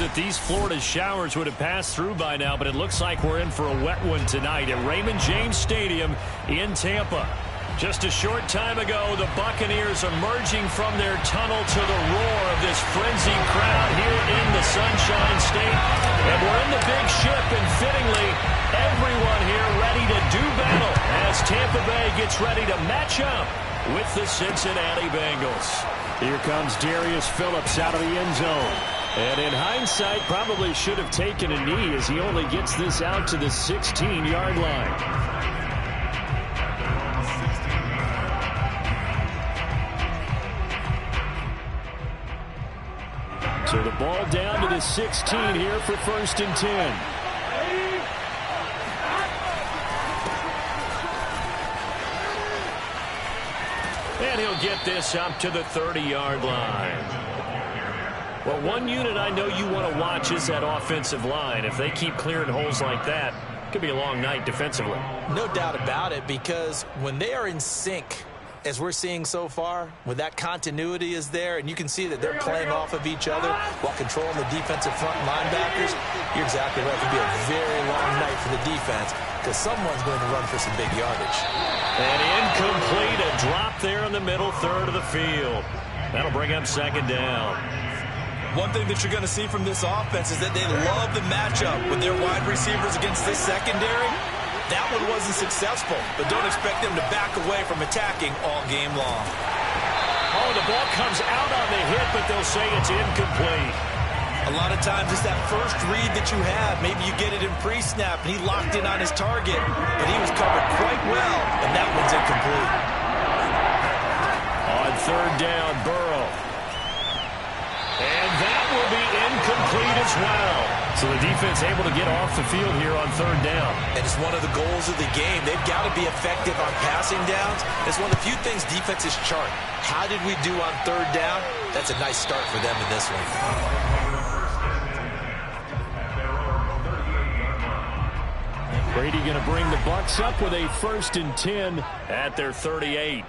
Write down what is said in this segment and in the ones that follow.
That these Florida showers would have passed through by now, but it looks like we're in for a wet one tonight at Raymond James Stadium in Tampa. Just a short time ago, the Buccaneers emerging from their tunnel to the roar of this frenzied crowd here in the Sunshine State. And we're in the big ship, and fittingly, everyone here ready to do battle as Tampa Bay gets ready to match up with the Cincinnati Bengals. Here comes Darius Phillips out of the end zone. And in hindsight, probably should have taken a knee as he only gets this out to the 16-yard line. So the ball down to the 16 here for 1st and 10. And he'll get this up to the 30-yard line. Well, one unit I know you want to watch is that offensive line. If they keep clearing holes like that, it could be a long night defensively. No doubt about it, because when they are in sync, as we're seeing so far, when that continuity is there, and you can see that they're playing off of each other while controlling the defensive front linebackers, you're exactly right. It could be a very long night for the defense because someone's going to run for some big yardage. And incomplete, a drop there in the middle third of the field. That'll bring up 2nd down. One thing that you're going to see from this offense is that they love the matchup with their wide receivers against this secondary. That one wasn't successful, but don't expect them to back away from attacking all game long. Oh, the ball comes out on the hit, but they'll say it's incomplete. A lot of times it's that first read that you have. Maybe you get it in pre-snap, and he locked in on his target, but he was covered quite well, and that one's incomplete. On 3rd down, Burrow. And that will be incomplete as well. So the defense able to get off the field here on third down. And it's one of the goals of the game. They've got to be effective on passing downs. It's one of the few things defenses chart. How did we do on third down? That's a nice start for them in this one. Brady going to bring the Bucs up with a 1st and 10 at their 38.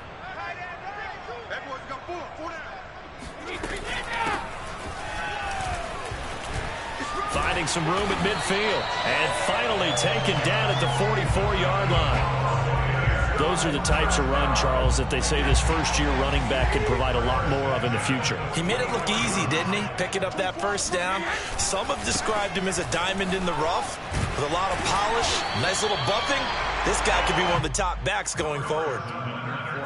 Finding some room at midfield and finally taken down at the 44-yard line. Those are the types of run, Charles, that they say this first-year running back can provide a lot more of in the future. He made it look easy, didn't he? Picking up that first down. Some have described him as a diamond in the rough with a lot of polish, nice little bumping. This guy could be one of the top backs going forward.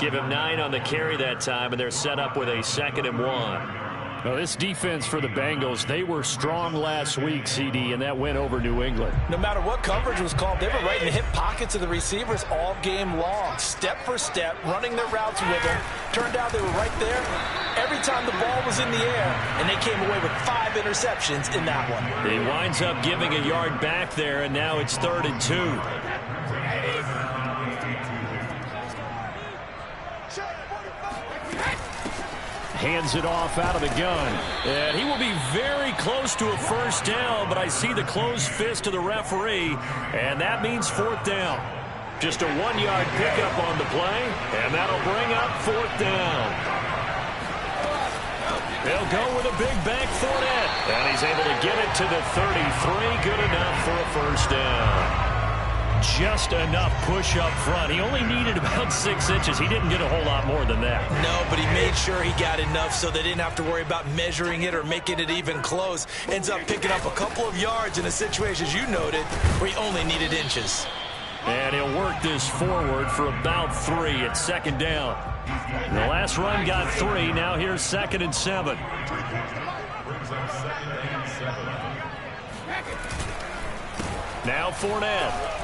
Give him 9 on the carry that time, and they're set up with a 2nd and 1. Now, this defense for the Bengals, they were strong last week, CD, and that went over New England. No matter what coverage was called, they were right in the hip pockets of the receivers all game long, step for step, running their routes with them. Turned out they were right there every time the ball was in the air, and they came away with 5 interceptions in that one. He winds up giving a yard back there, and now it's 3rd and 2. Hands it off out of the gun. And he will be very close to a first down, but I see the closed fist of the referee, and that means 4th down. Just a 1-yard pickup on the play, and that'll bring up 4th down. They'll go with a big bank Fournette, and he's able to get it to the 33. Good enough for a first down. Just enough push up front. He only needed about 6 inches. He didn't get a whole lot more than that. No, but he made sure he got enough so they didn't have to worry about measuring it or making it even close. Ends up picking up a couple of yards in a situation, as you noted, where he only needed inches. And he'll work this forward for about 3 at 2nd down. The last run got 3. Now here's 2nd and 7. Now Fournette.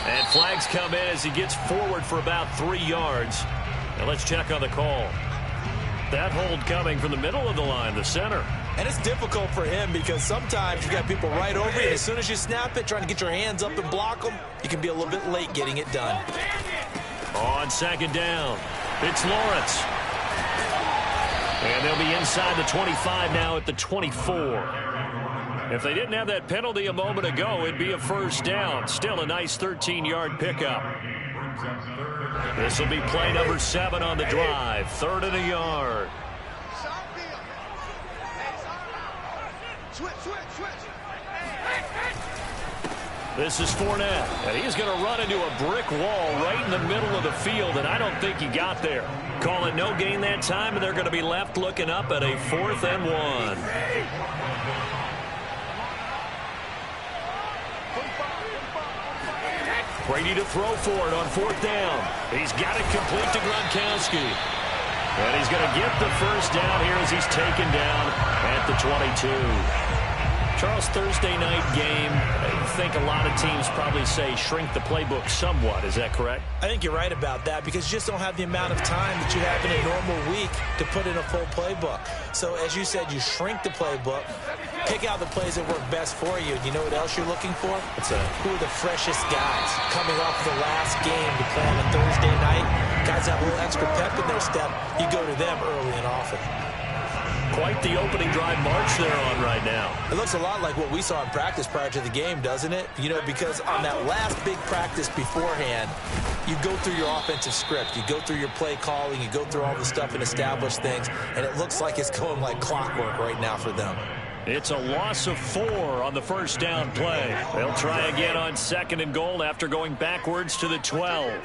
And flags come in as he gets forward for about 3 yards. Now let's check on the call. That hold coming from the middle of the line, the center. And it's difficult for him because sometimes you got people right over you. And as soon as you snap it, trying to get your hands up and block them, you can be a little bit late getting it done. On 2nd down, it's Lawrence. And they'll be inside the 25 now at the 24. If they didn't have that penalty a moment ago, it'd be a first down. Still a nice 13-yard pickup. This will be play number 7 on the drive. 3rd and a yard. This is Fournette, and he's going to run into a brick wall right in the middle of the field, and I don't think he got there. Call it no gain that time, and they're going to be left looking up at a 4th and 1. Brady to throw for it on 4th down. He's got it complete to Gronkowski. And he's going to get the first down here as he's taken down at the 22. Charles, Thursday night game, I think a lot of teams probably say shrink the playbook somewhat. Is that correct? I think you're right about that because you just don't have the amount of time that you have in a normal week to put in a full playbook. So, as you said, you shrink the playbook, pick out the plays that work best for you. You know what else you're looking for? Who are the freshest guys coming off the last game to play on a Thursday night? Guys have a little extra pep in their step. You go to them early and often. Quite the opening drive march they're on right now. It looks a lot like what we saw in practice prior to the game, doesn't it? You know, because on that last big practice beforehand, you go through your offensive script. You go through your play calling. You go through all the stuff and establish things. And it looks like it's going like clockwork right now for them. It's a loss of 4 on the first down play. They'll try again on 2nd and goal after going backwards to the 12.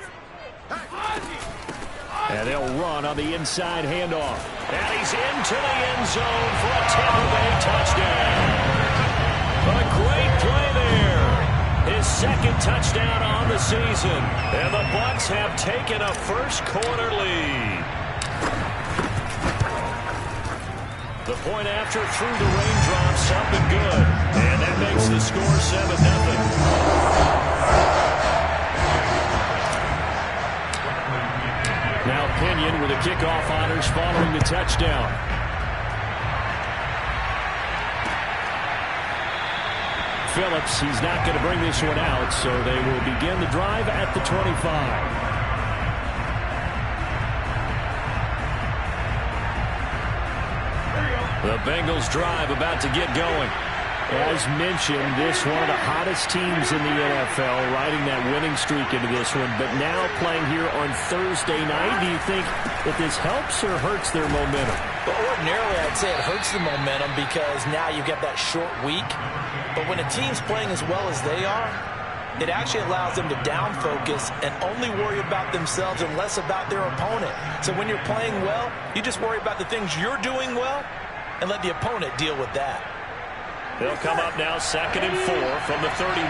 And they'll run on the inside handoff. And he's into the end zone for a Tampa Bay touchdown. But a great play there. His 2nd touchdown on the season. And the Bucs have taken a first-quarter lead. The point after through the raindrops up and good. And that makes the score 7-0. Now Pinion with the kickoff honors following the touchdown. Phillips. He's not going to bring this one out, so they will begin the drive at the 25. The Bengals drive about to get going. As mentioned, this one of the hottest teams in the NFL, riding that winning streak into this one, but now playing here on Thursday night. Do you think that this helps or hurts their momentum? Well, ordinarily, I'd say it hurts the momentum because now you get that short week. But when a team's playing as well as they are, it actually allows them to down focus and only worry about themselves and less about their opponent. So when you're playing well, you just worry about the things you're doing well and let the opponent deal with that. They'll come up now 2nd and 4 from the 31.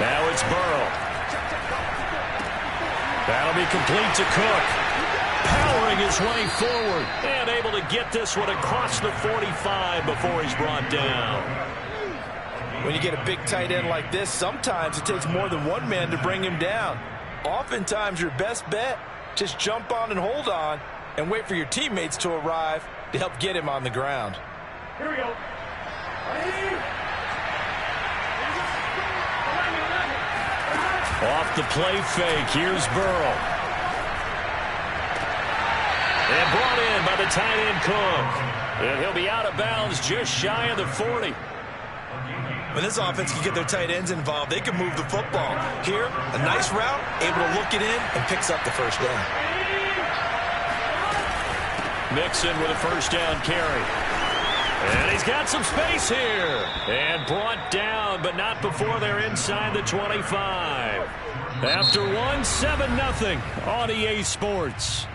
Now it's Burrow. That'll be complete to Cook. Powering his way forward and able to get this one across the 45 before he's brought down. When you get a big tight end like this, sometimes it takes more than one man to bring him down. Oftentimes your best bet, just jump on and hold on and wait for your teammates to arrive to help get him on the ground. Here we go. Off the play fake, here's Burrow. And brought in by the tight end Cook. And he'll be out of bounds just shy of the 40. When this offense can get their tight ends involved, they can move the football. Here, a nice route, able to look it in, and picks up the first down. Mixon with a first down carry. And he's got some space here. And brought down, but not before they're inside the 25. After one, 7-0 on EA Sports.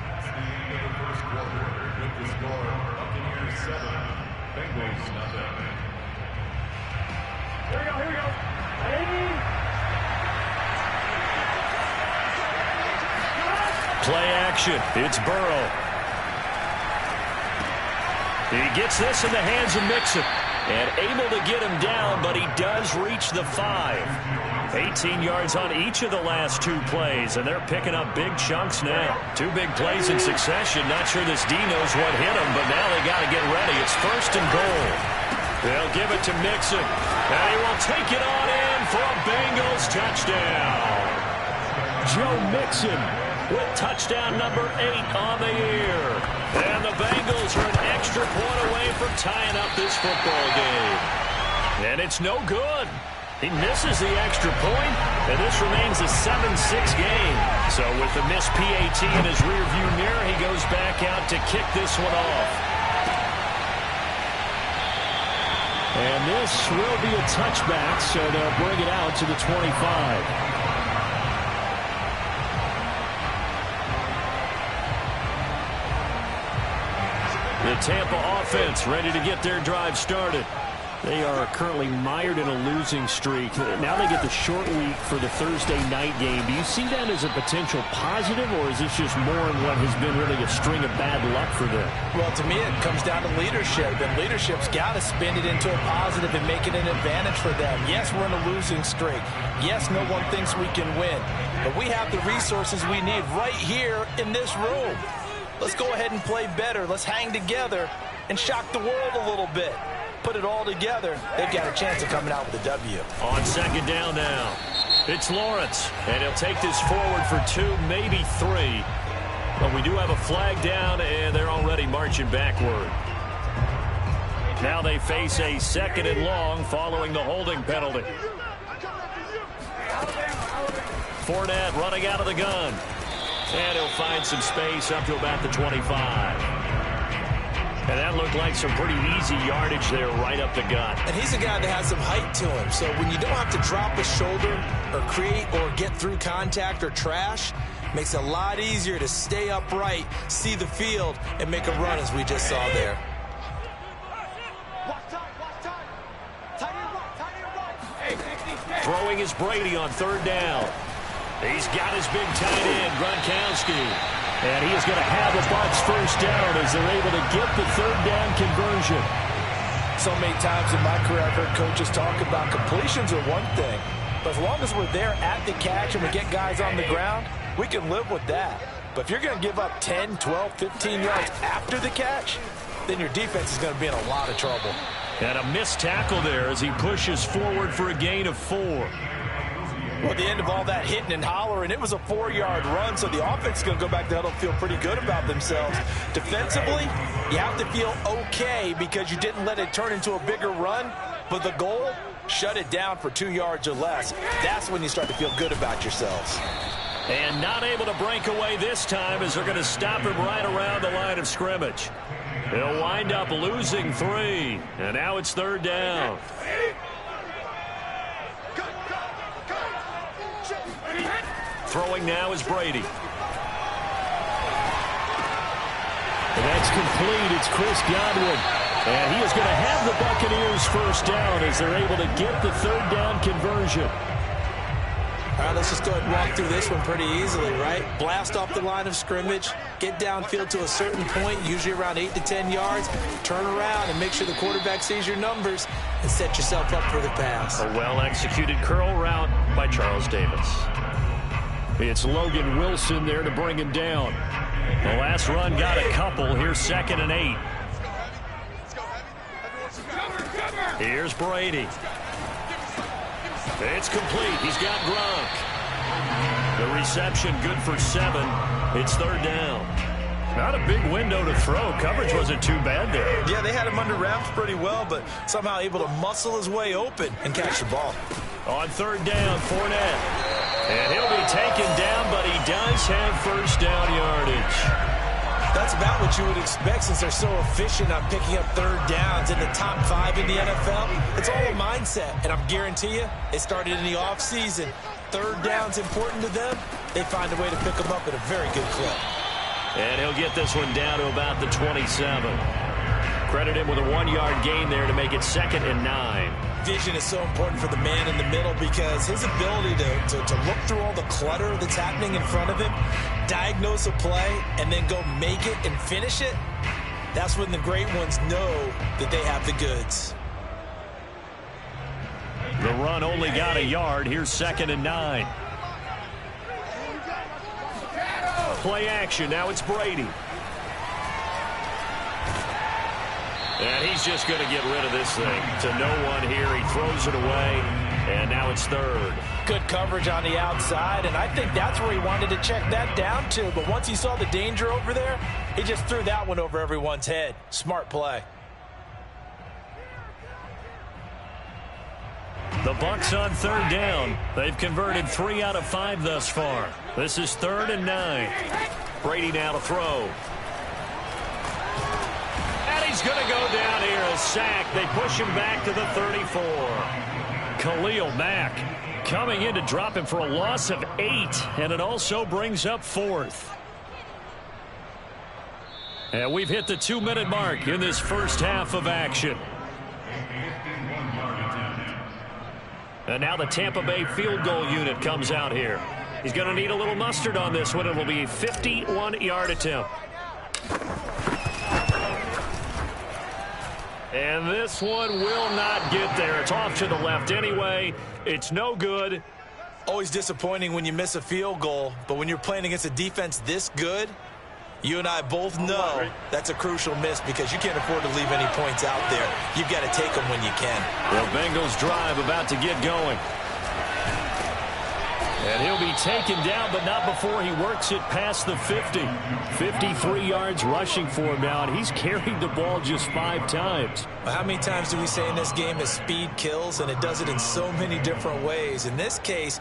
Here we go. Play action. It's Burrow. He gets this in the hands of Mixon. And able to get him down, but he does reach the 5. 18 yards on each of the last 2 plays, and they're picking up big chunks now. 2 big plays in succession. Not sure this D knows what hit him, but now they got to get ready. It's 1st and goal. They'll give it to Mixon. And he will take it on in for a Bengals touchdown. Joe Mixon with touchdown number 8 on the year. And the Bengals are an extra point away from tying up this football game. And it's no good. He misses the extra point, and this remains a 7-6 game. So with the missed PAT in his rearview mirror, he goes back out to kick this one off. And this will be a touchback, so they'll bring it out to the 25. The Tampa offense ready to get their drive started. They are currently mired in a losing streak. Now they get the short week for the Thursday night game. Do you see that as a potential positive, or is this just more in what has been really a string of bad luck for them? Well, to me, it comes down to leadership, and leadership's got to spin it into a positive and make it an advantage for them. Yes, we're in a losing streak. Yes, no one thinks we can win, but we have the resources we need right here in this room. Let's go ahead and play better. Let's hang together and shock the world a little bit. Put it all together, they've got a chance of coming out with a W. On 2nd down now, it's Lawrence, and he'll take this forward for 2, maybe 3. But we do have a flag down, and they're already marching backward. Now they face a 2nd and long following the holding penalty. Fournette running out of the gun. And he'll find some space up to about the 25. And that looked like some pretty easy yardage there right up the gut. And he's a guy that has some height to him. So when you don't have to drop a shoulder or create or get through contact or trash, makes it a lot easier to stay upright, see the field, and make a run as we just saw there. Throwing is Brady on 3rd down. He's got his big tight end, Gronkowski. And he is going to have a Bucs first down as they're able to get the 3rd down conversion. So many times in my career, I've heard coaches talk about completions are one thing. But as long as we're there at the catch and we get guys on the ground, we can live with that. But if you're going to give up 10, 12, 15 yards after the catch, then your defense is going to be in a lot of trouble. And a missed tackle there as he pushes forward for a gain of 4. Well, at the end of all that hitting and hollering, it was a 4-yard run, so the offense is going to go back to huddle and feel pretty good about themselves. Defensively, you have to feel okay because you didn't let it turn into a bigger run, but the goal, shut it down for 2 yards or less. That's when you start to feel good about yourselves. And not able to break away this time as they're going to stop him right around the line of scrimmage. They'll wind up losing 3, and now it's 3rd down. Throwing now is Brady. And that's complete. It's Chris Godwin. And he is going to have the Buccaneers first down as they're able to get the 3rd down conversion. All right, let's just go ahead and walk through this one pretty easily, right? Blast off the line of scrimmage, get downfield to a certain point, usually around 8 to 10 yards, turn around and make sure the quarterback sees your numbers and set yourself up for the pass. A well-executed curl route by Charles Davis. It's Logan Wilson there to bring him down. The last run got a couple. Here's 2nd and 8. Here's Brady. It's complete. He's got Gronk. The reception good for 7. It's 3rd down. Not a big window to throw. Coverage wasn't too bad there. Yeah, they had him under wraps pretty well, but somehow able to muscle his way open and catch the ball. On 3rd down, Fournette. And he'll be taken down, but he does have first down yardage. That's about what you would expect since they're so efficient on picking up 3rd downs in the top 5 in the NFL. It's all a mindset, and I'm guarantee you, it started in the offseason. 3rd down's important to them. They find a way to pick them up at a very good clip. And he'll get this one down to about the 27. Credit him with a 1-yard gain there to make it 2nd and 9. Vision is so important for the man in the middle because his ability to look through all the clutter that's happening in front of him, diagnose a play, and then go make it and finish it, that's when the great ones know that they have the goods. The run only got a yard. Here's 2nd and 9. Play action. Now it's Brady. And he's just going to get rid of this thing to no one here. He throws it away, and now it's 3rd. Good coverage on the outside, and I think that's where he wanted to check that down to. But once he saw the danger over there, he just threw that one over everyone's head. Smart play. The Bucs on 3rd down. They've converted 3 out of 5 thus far. This is 3rd and 9. Brady now to throw. He's going to go down here, a sack. They push him back to the 34. Khalil Mack coming in to drop him for a loss of 8, and it also brings up 4th. And we've hit the 2-minute mark in this first half of action. And now the Tampa Bay field goal unit comes out here. He's going to need a little mustard on this one. It will be a 51-yard attempt. And this one will not get there. It's off to the left anyway. It's no good. Always disappointing when you miss a field goal, but when you're playing against a defense this good, you and I both know that's a crucial miss because you can't afford to leave any points out there. You've got to take them when you can. The Bengals drive about to get going. And he'll be taken down, but not before he works it past the 50. 53 yards rushing for him now, and he's carried the ball just 5 times. Well, how many times do we say in this game that speed kills, and it does it in so many different ways? In this case,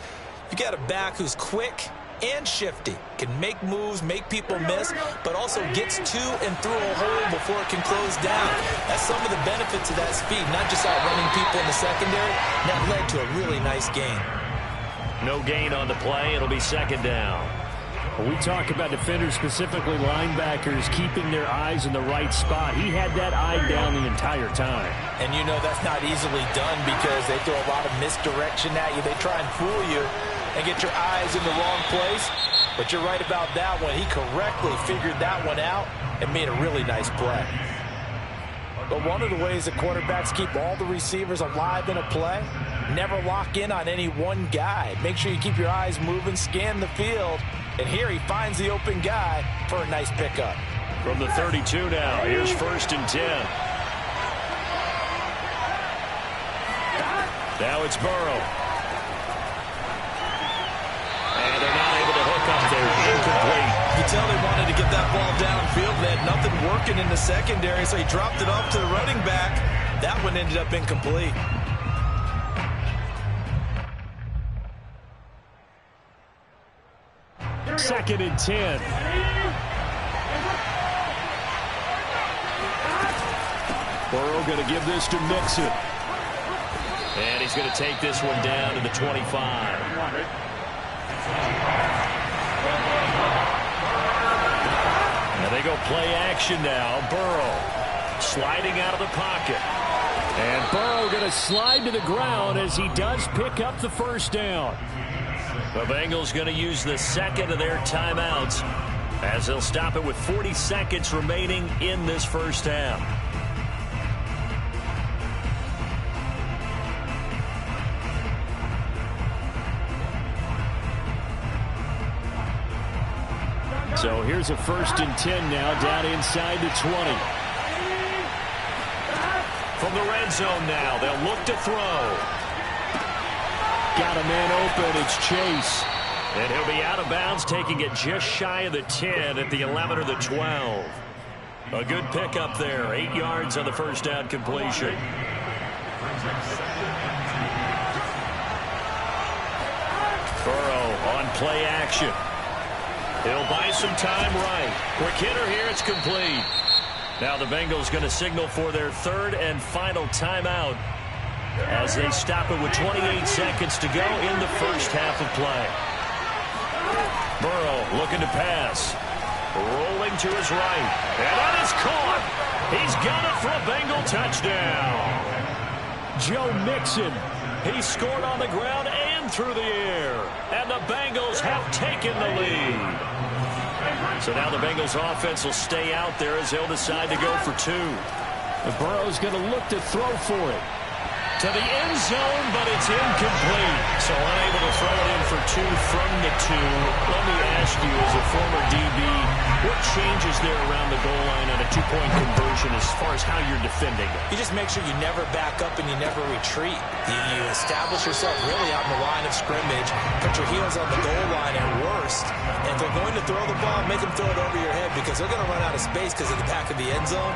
you got a back who's quick and shifty, can make moves, make people miss, but also gets to and through a hole before it can close down. That's some of the benefits of that speed, not just outrunning people in the secondary. That led to a really nice gain. No gain on the play. It'll be 2nd down. When we talk about defenders, specifically linebackers, keeping their eyes in the right spot, he had that eye down the entire time. And you know that's not easily done because they throw a lot of misdirection at you. They try and fool you and get your eyes in the wrong place. But you're right about that one. He correctly figured that one out and made a really nice play. But one of the ways that quarterbacks keep all the receivers alive in a play, never lock in on any one guy. Make sure you keep your eyes moving, scan the field, and here he finds the open guy for a nice pickup. From the 32 now, here's 1st and 10. Now it's Burrow. And they're not able to hook up there. Incomplete. You can tell they wanted to get that ball downfield. They had nothing working in the secondary, so he dropped it off to the running back. That one ended up incomplete. Second and 10. Burrow going to give this to Mixon. And he's going to take this one down to the 25. And they go play action now. Burrow sliding out of the pocket. And Burrow going to slide to the ground as he does pick up the first down. The Bengals going to use the second of their timeouts as they'll stop it with 40 seconds remaining in this first half. So here's a 1st and 10 now down inside the 20. From the red zone now, they'll look to throw. Got a man open. It's Chase. And he'll be out of bounds, taking it just shy of the 10 at the 11 or the 12. A good pickup there. 8 yards on the first down completion. Burrow on play action. He'll buy some time right. Quick hitter here. It's complete. Now the Bengals going to signal for their 3rd and final timeout as they stop it with 28 seconds to go in the first half of play. Burrow looking to pass. Rolling to his right. And that is caught. He's got it for a Bengal touchdown. Joe Mixon. He scored on the ground and through the air. And the Bengals have taken the lead. So now the Bengals offense will stay out there as they'll decide to go for 2. And Burrow's going to look to throw for it. To the end zone, but it's incomplete. So unable to throw it in for 2 from the 2. Let me ask you, as a former DB, what changes there around the goal line on a 2-point conversion as far as how you're defending it? You just make sure you never back up and you never retreat. You establish yourself really out in the line of scrimmage, put your heels on the goal line at worst. And if they're going to throw the ball, make them throw it over your head because they're going to run out of space because of the back of the end zone.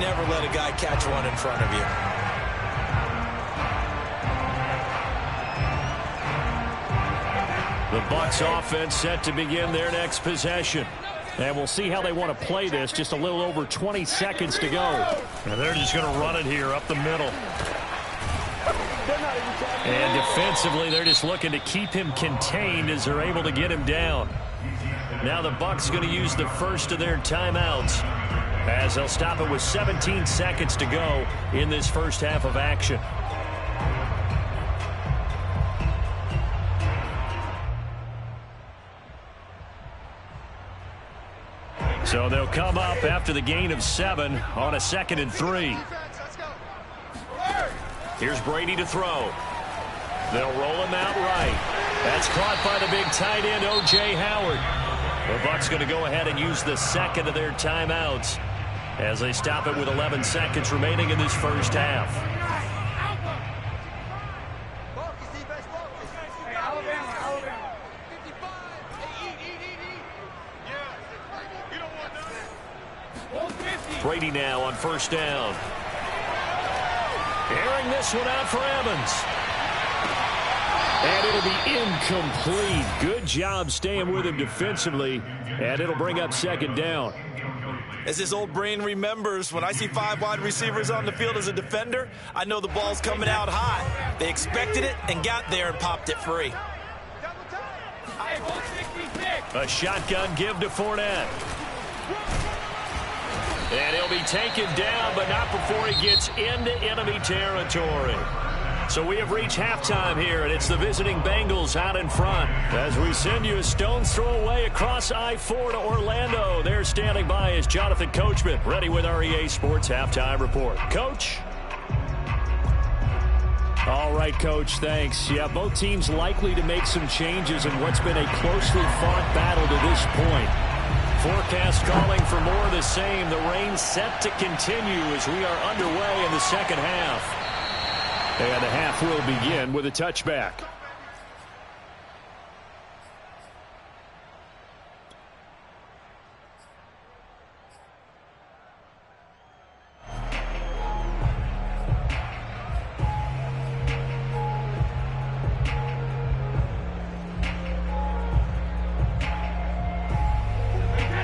Never let a guy catch one in front of you. The Bucs offense set to begin their next possession. And we'll see how they want to play this. Just a little over 20 seconds to go. And they're just going to run it here up the middle. And defensively, they're just looking to keep him contained as they're able to get him down. Now the Bucs going to use the first of their timeouts as they'll stop it with 17 seconds to go in this first half of action. So they'll come up after the gain of 7 on a 2nd and 3. Here's Brady to throw. They'll roll him out right. That's caught by the big tight end, O.J. Howard. The Bucs going to go ahead and use the second of their timeouts as they stop it with 11 seconds remaining in this first half. Brady now on first down. Airing this one out for Evans. And it'll be incomplete. Good job staying with him defensively. And it'll bring up 2nd down. As his old brain remembers, when I see 5 wide receivers on the field as a defender, I know the ball's coming out hot. They expected it and got there and popped it free. A shotgun give to Fournette. And he'll be taken down, but not before he gets into enemy territory. So we have reached halftime here, and it's the visiting Bengals out in front. As we send you a stone's throw away across I-4 to Orlando. There standing by is Jonathan Coachman, ready with our EA Sports Halftime Report. Coach? All right, Coach, thanks. Yeah, both teams likely to make some changes in what's been a closely fought battle to this point. Forecast calling for more of the same. The rain set to continue as we are underway in the second half. And the half will begin with a touchback.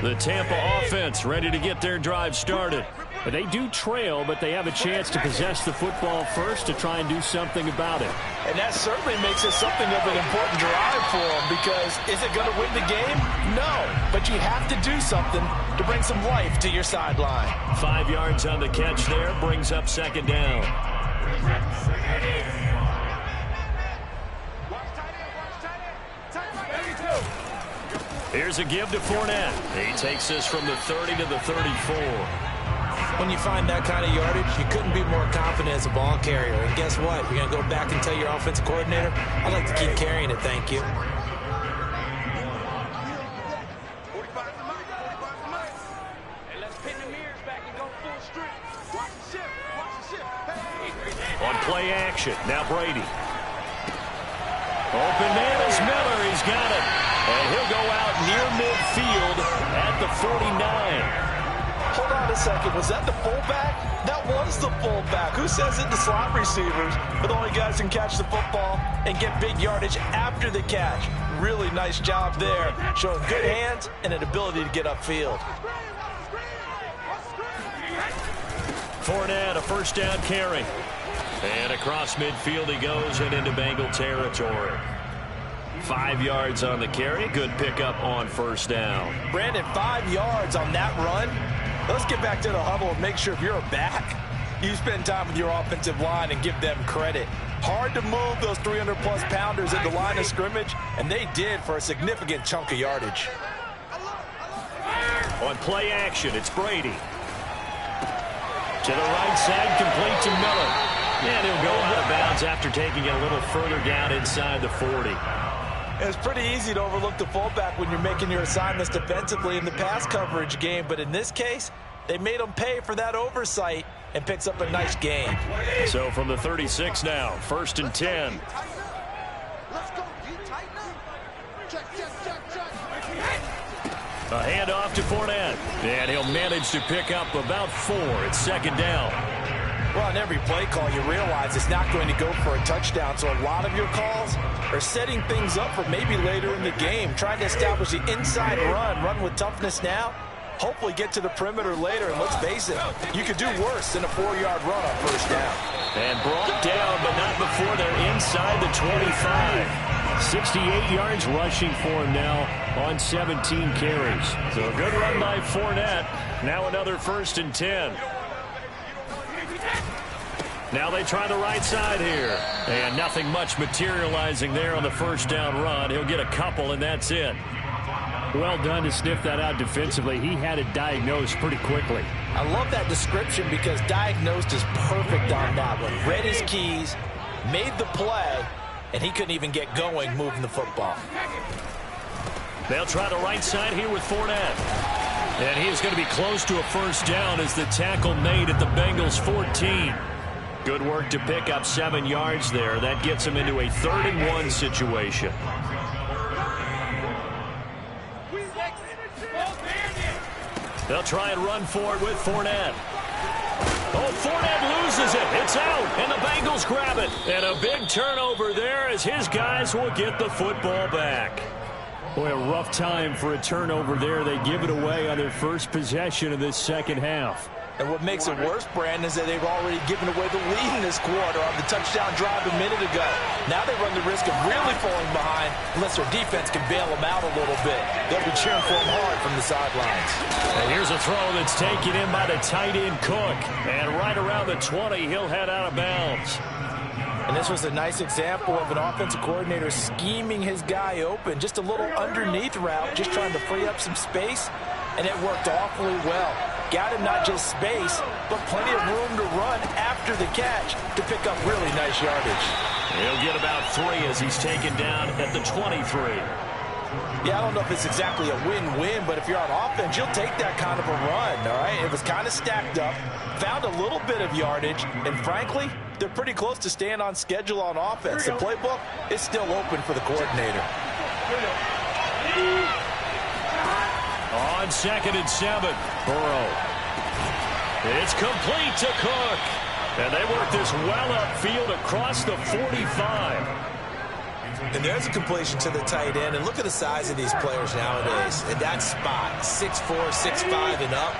The Tampa offense ready to get their drive started. They do trail, but they have a chance to possess the football first to try and do something about it. And that certainly makes it something of an important drive for them, because is it going to win the game? No, but you have to do something to bring some life to your sideline. 5 yards on the catch there, brings up second down. Here's a give to Fournette. He takes this from the 30 to the 34. When you find that kind of yardage, you couldn't be more confident as a ball carrier. And guess what? You're going to go back and tell your offensive coordinator, I'd like to keep carrying it, thank you. On play action, now Brady. Open man is Miller. He's got it. And he'll go out near midfield at the 49. Hold on a second. Was that the fullback? That was the fullback. Who says it? The slot receivers are the only guys who can catch the football and get big yardage after the catch. Really nice job there. Showing good hands and an ability to get upfield. Fournette, a first down carry. And across midfield he goes and into Bengal territory. 5 yards on the carry. Good pickup on first down. Brandon, 5 yards on that run. Let's get back to the huddle and make sure if you're a back, you spend time with your offensive line and give them credit. Hard to move those 300-plus pounders at the line of scrimmage, and they did for a significant chunk of yardage. On play action, it's Brady. To the right side, complete to Miller. And he'll go out of bounds after taking it a little further down inside the 40. It's pretty easy to overlook the fullback when you're making your assignments defensively in the pass coverage game, but in this case, they made him pay for that oversight and picks up a nice gain. So from the 36 now, 1st and 10. A handoff to Fournette, and he'll manage to pick up about 4. It's second down. Well, on every play call, you realize it's not going to go for a touchdown, so a lot of your calls are setting things up for maybe later in the game, trying to establish the inside run with toughness now, hopefully get to the perimeter later, and let's face it, you could do worse than a 4-yard run on first down. And brought down, but not before they're inside the 25. 68 yards rushing for him now on 17 carries. So a good run by Fournette. Now another 1st and 10. Now they try the right side here. And nothing much materializing there on the first down run. He'll get a couple, and that's it. Well done to sniff that out defensively. He had it diagnosed pretty quickly. I love that description because diagnosed is perfect on that one. Read his keys, made the play, and he couldn't even get going moving the football. They'll try the right side here with Fournette. And he is going to be close to a first down as the tackle made at the Bengals 14. Good work to pick up 7 yards there. That gets him into a 3rd and 1 situation. They'll try and run for it with Fournette. Oh, Fournette loses it. It's out, and the Bengals grab it. And a big turnover there as his guys will get the football back. Boy, a rough time for a turnover there. They give it away on their first possession of this second half. And what makes it worse, Brandon, is that they've already given away the lead in this quarter on the touchdown drive a minute ago. Now they run the risk of really falling behind unless their defense can bail them out a little bit. They'll be cheering for them hard from the sidelines. And here's a throw that's taken in by the tight end Cook. And right around the 20, he'll head out of bounds. And this was a nice example of an offensive coordinator scheming his guy open. Just a little underneath route, just trying to free up some space. And it worked awfully well. Got him not just space, but plenty of room to run after the catch to pick up really nice yardage. He'll get about 3 as he's taken down at the 23. Yeah, I don't know if it's exactly a win-win, but if you're on offense, you'll take that kind of a run, all right? It was kind of stacked up, found a little bit of yardage, and frankly, they're pretty close to staying on schedule on offense. The playbook is still open for the coordinator. On 2nd and 7, Burrow. It's complete to Cook. And they work this well upfield across the 45. And there's a completion to the tight end. And look at the size of these players nowadays. In that spot, 6'4", 6'5", and up.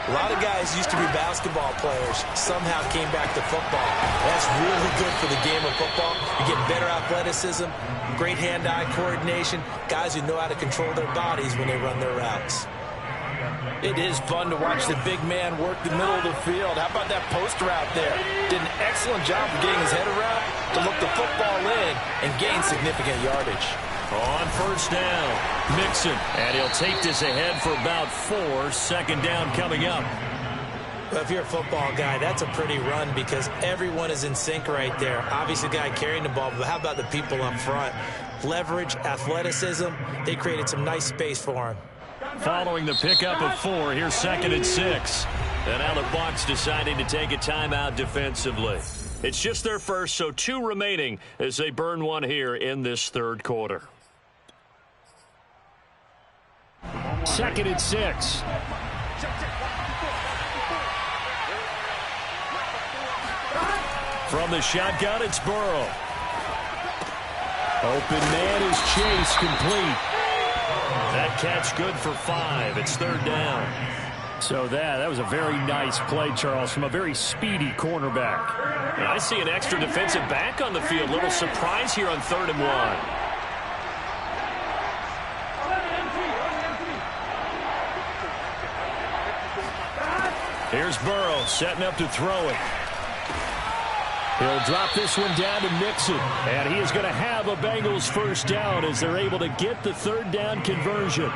A lot of guys used to be basketball players, somehow came back to football. That's really good for the game of football. You get better athleticism, great hand-eye coordination, guys who know how to control their bodies when they run their routes. It is fun to watch the big man work the middle of the field. How about that post route there? Did an excellent job of getting his head around to look the football in and gain significant yardage. On 1st down, Mixon. And he'll take this ahead for about 4. 2nd down coming up. Well, if you're a football guy, that's a pretty run because everyone is in sync right there. Obviously, the guy carrying the ball, but how about the people up front? Leverage, athleticism, they created some nice space for him. Following the pickup of 4, here's 2nd and 6. And now the Bucs deciding to take a timeout defensively. It's just their first, so 2 remaining as they burn one here in this 3rd quarter. 2nd and 6. From the shotgun, it's Burrow. Open man is Chase, complete. That catch good for 5. It's 3rd down. So that was a very nice play, Charles, from a very speedy cornerback. And I see an extra defensive back on the field. Little surprise here on 3rd and 1. Here's Burrow setting up to throw it. He'll drop this one down to Mixon. And he is going to have a Bengals 1st down as they're able to get the 3rd down conversion.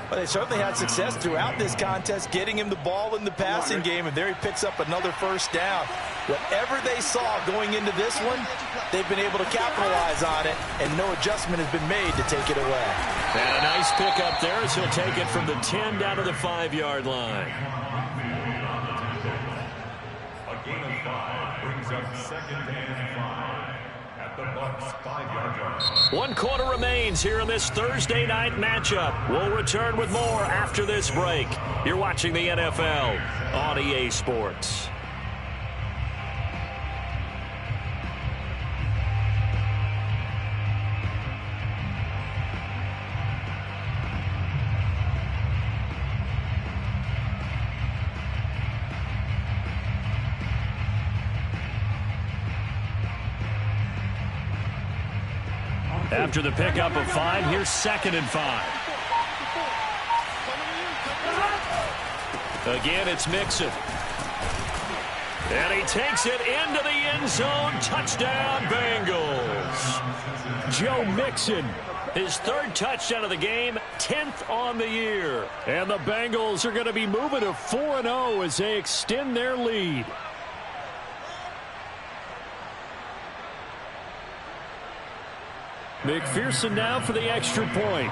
Well, they certainly had success throughout this contest, getting him the ball in the passing game, and there he picks up another 1st down. Whatever they saw going into this one, they've been able to capitalize on it, and no adjustment has been made to take it away. And a nice pickup there as he'll take it from the 10 down to the 5-yard line. A gain of 5 brings up 2nd and 5 at the Bucs 5-yard line. 1 quarter remains here in this Thursday night matchup. We'll return with more after this break. You're watching the NFL on EA Sports. After the pickup of 5, here's 2nd and 5. Again, it's Mixon. And he takes it into the end zone. Touchdown, Bengals. Joe Mixon. His 3rd touchdown of the game, 10th on the year. And the Bengals are going to be moving to 4-0 as they extend their lead. McPherson now for the extra point.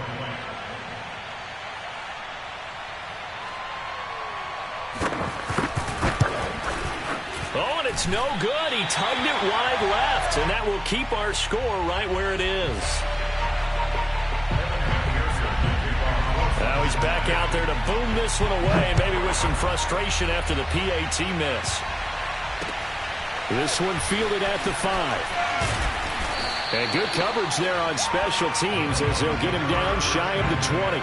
Oh, and it's no good. He tugged it wide left, and that will keep our score right where it is. Now he's back out there to boom this one away, maybe with some frustration after the PAT miss. This one fielded at the 5. And good coverage there on special teams as they'll get him down shy of the 20.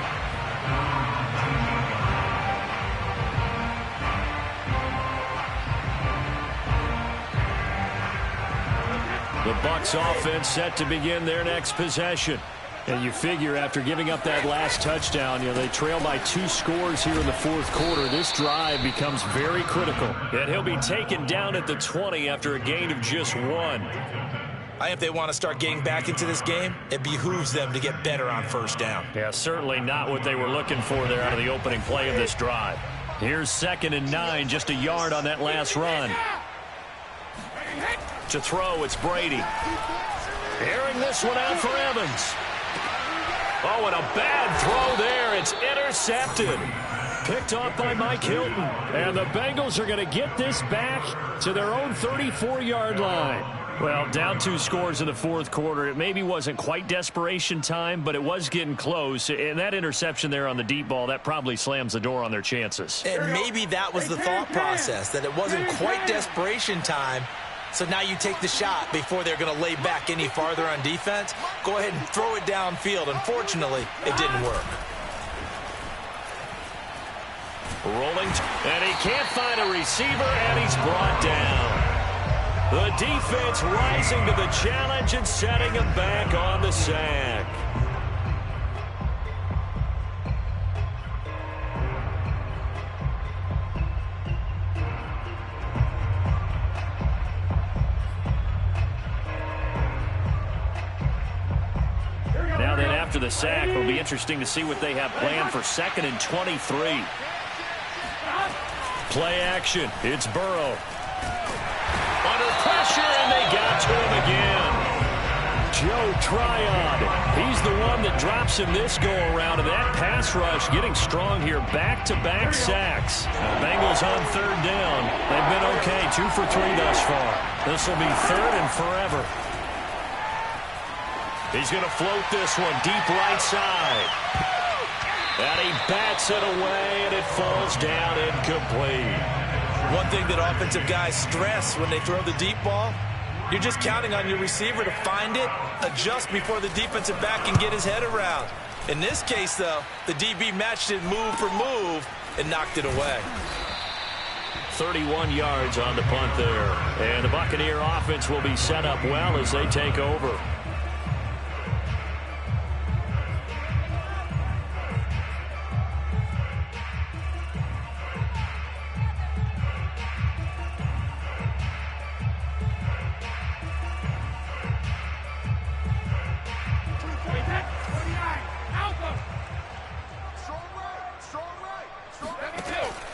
The Bucs offense set to begin their next possession. And you figure after giving up that last touchdown, they trail by 2 scores here in the 4th quarter. This drive becomes very critical. And he'll be taken down at the 20 after a gain of just 1. I think if they want to start getting back into this game, it behooves them to get better on 1st down. Yeah, certainly not what they were looking for there out of the opening play of this drive. Here's 2nd and 9, just a yard on that last run. To throw, it's Brady. Airing this one out for Evans. Oh, and a bad throw there. It's intercepted. Picked off by Mike Hilton. And the Bengals are going to get this back to their own 34-yard line. Well, down 2 scores in the fourth quarter. It maybe wasn't quite desperation time, but it was getting close. And that interception there on the deep ball, that probably slams the door on their chances. And maybe that was the thought process, that it wasn't quite desperation time. So now you take the shot before they're going to lay back any farther on defense. Go ahead and throw it downfield. Unfortunately, it didn't work. Rolling, and he can't find a receiver, and he's brought down. The defense rising to the challenge and setting him back on the sack. Now then, after the sack, it'll be interesting to see what they have planned for 2nd and 23. Play action. It's Burrow. Under pressure, and they got to him again. Joe Tryon. He's the one that drops him this go-around, and that pass rush getting strong here. Back-to-back sacks. Bengals on 3rd down. They've been okay. 2 for 3 thus far. This will be 3rd and forever. He's going to float this one deep right side. And he bats it away, and it falls down incomplete. One thing that offensive guys stress when they throw the deep ball, you're just counting on your receiver to find it, adjust before the defensive back can get his head around. In this case, though, the DB matched it move for move and knocked it away. 31 yards on the punt there. And the Buccaneer offense will be set up well as they take over.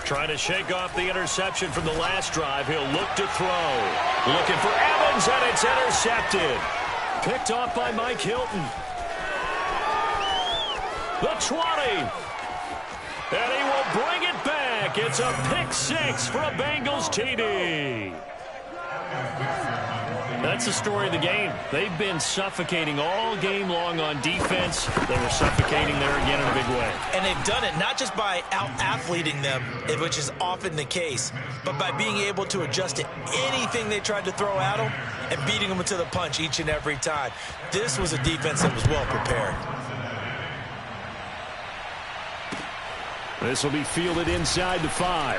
Trying to shake off the interception from the last drive. He'll look to throw. Looking for Evans, and it's intercepted. Picked off by Mike Hilton. The 20. And he will bring it back. It's a pick 6 for a Bengals TD. That's the story of the game. They've been suffocating all game long on defense. They were suffocating there again in a big way. And they've done it not just by out-athleting them, which is often the case, but by being able to adjust to anything they tried to throw at them and beating them to the punch each and every time. This was a defense that was well prepared. This will be fielded inside the 5.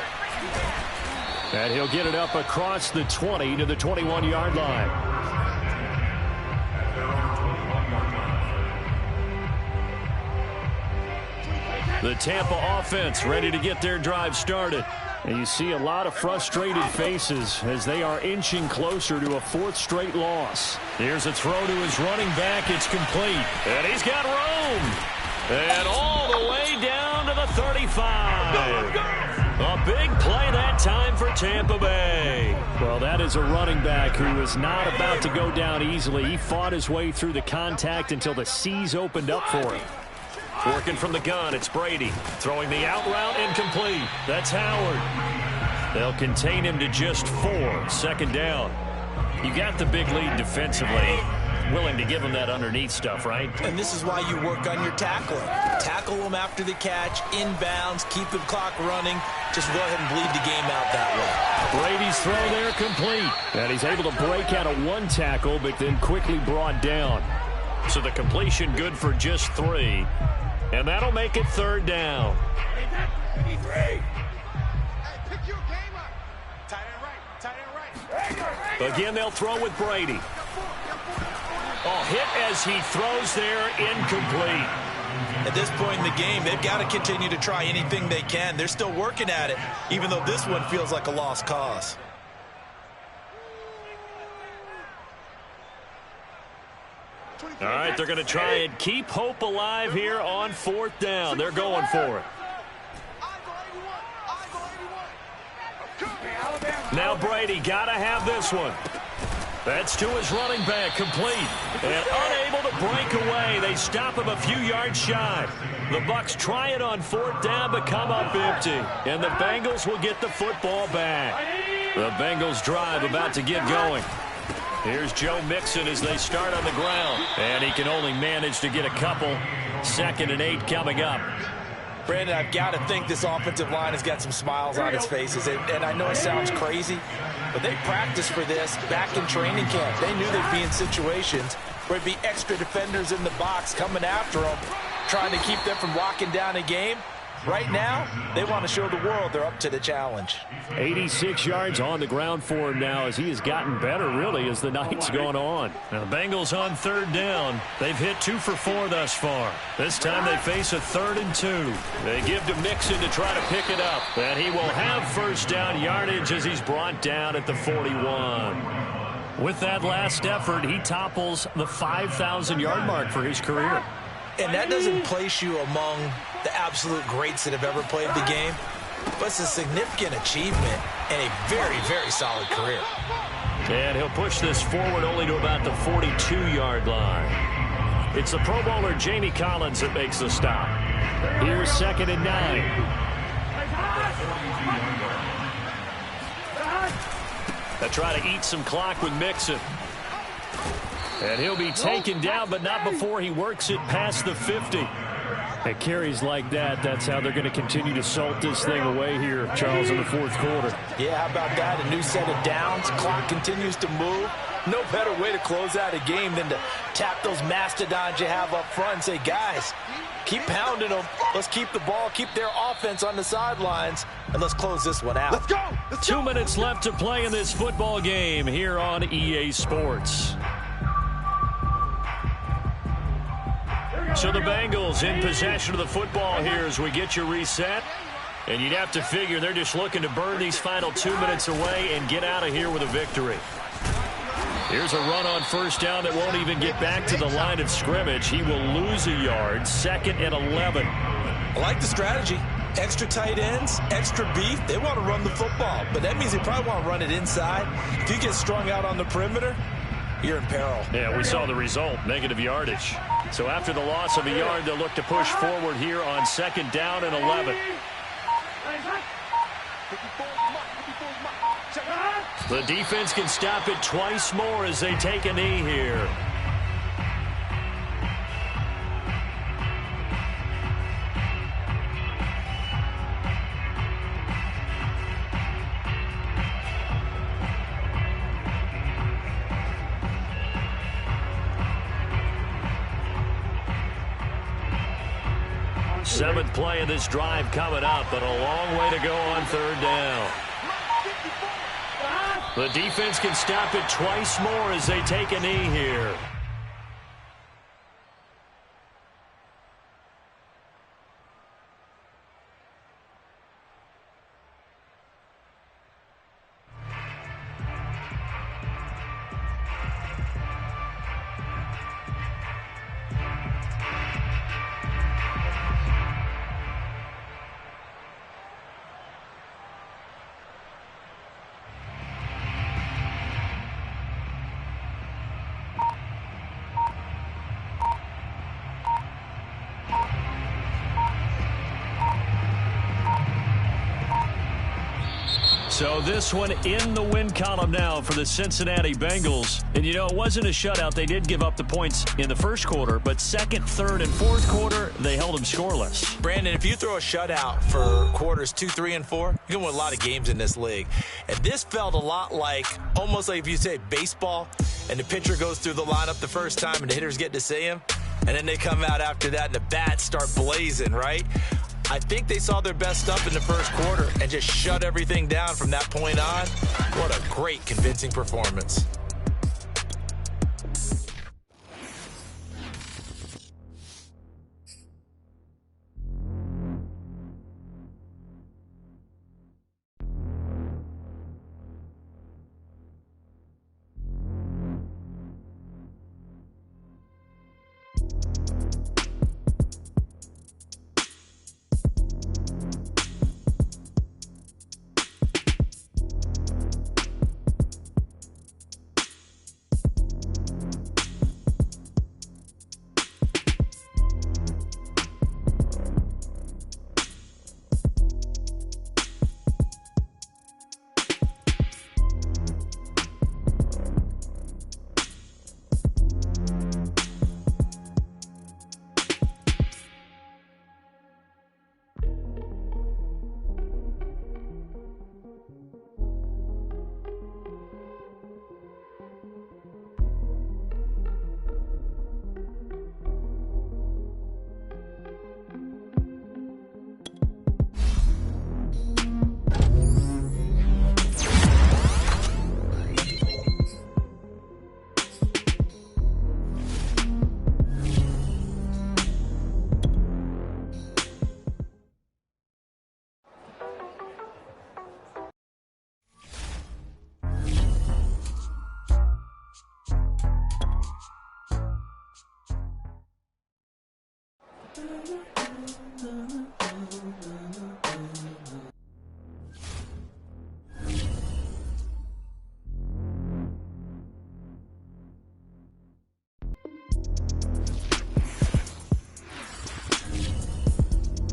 And he'll get it up across the 20 to the 21-yard line. The Tampa offense ready to get their drive started. And you see a lot of frustrated faces as they are inching closer to a 4th straight loss. Here's a throw to his running back. It's complete. And he's got room. And all the way down to the 35. A big play that time for Tampa Bay. Well, that is a running back who is not about to go down easily. He fought his way through the contact until the seas opened up for him. Working from the gun, it's Brady. Throwing the out route, incomplete. That's Howard. They'll contain him to just 4. 2nd down. You got the big lead defensively. Willing to give him that underneath stuff, right? And this is why you work on your tackling. Tackle them after the catch, inbounds, keep the clock running. Just go ahead and bleed the game out that way. Brady's throw there complete. And he's able to break out of 1 tackle, but then quickly brought down. So the completion good for just 3. And that'll make it 3rd down. Again, they'll throw with Brady. Oh, hit as he throws there, incomplete. At this point in the game, they've got to continue to try anything they can. They're still working at it, even though this one feels like a lost cause. All right, they're going to try and keep hope alive here on 4th down. They're going for it. Now Brady got to have this one. That's to his running back, complete. And unable to break away. They stop him a few yards shy. The Bucs try it on 4th down, but come up empty. And the Bengals will get the football back. The Bengals drive about to get going. Here's Joe Mixon as they start on the ground. And he can only manage to get a couple. 2nd and 8 coming up. Brandon, I've got to think this offensive line has got some smiles on its faces. And I know it sounds crazy, but they practiced for this back in training camp. They knew they'd be in situations where it'd be extra defenders in the box coming after them, trying to keep them from locking down a game. Right now, they want to show the world they're up to the challenge. 86 yards on the ground for him now as he has gotten better, really, as the night's gone on. Now, the Bengals on 3rd down. They've hit 2 for 4 thus far. This time they face a 3rd and 2. They give to Mixon to try to pick it up. And he will have 1st down yardage as he's brought down at the 41. With that last effort, he topples the 5,000-yard mark for his career. And that doesn't place you among the absolute greats that have ever played the game, but it's a significant achievement and a very, very solid career. And he'll push this forward only to about the 42-yard line. It's the Pro Bowler Jamie Collins that makes the stop. Here's 2nd and 9. They try to eat some clock with Mixon. And he'll be taken down, but not before he works it past the 50. At carries like that, that's how they're going to continue to salt this thing away here, Charles, in the 4th quarter. Yeah, how about that? A new set of downs. Clock continues to move. No better way to close out a game than to tap those mastodons you have up front and say, guys, keep pounding them. Let's keep the ball, keep their offense on the sidelines, and let's close this one out. Let's go! 2 minutes left to play in this football game here on EA Sports. So the Bengals in possession of the football here as we get you reset. And you'd have to figure they're just looking to burn these final 2 minutes away and get out of here with a victory. Here's a run on 1st down that won't even get back to the line of scrimmage. He will lose a yard. 2nd and 11. I like the strategy. Extra tight ends, extra beef. They want to run the football, but that means they probably want to run it inside. If you get strung out on the perimeter, you're in peril. Yeah, we saw the result, negative yardage. So after the loss of a yard, they'll look to push forward here on 2nd down and 11. The defense can stop it twice more as they take a knee here. Seventh play of this drive coming up, but a long way to go on 3rd down. The defense can stop it twice more as they take a knee here. So this one in the win column now for the Cincinnati Bengals. And, you know, it wasn't a shutout. They did give up the points in the 1st quarter, but 2nd, 3rd, and 4th quarter, they held them scoreless. Brandon, if you throw a shutout for quarters 2, 3, and 4, you can win a lot of games in this league. And this felt a lot like, almost like if you say baseball, and the pitcher goes through the lineup the first time and the hitters get to see him, and then they come out after that and the bats start blazing, right? I think they saw their best stuff in the 1st quarter and just shut everything down from that point on. What a great, convincing performance.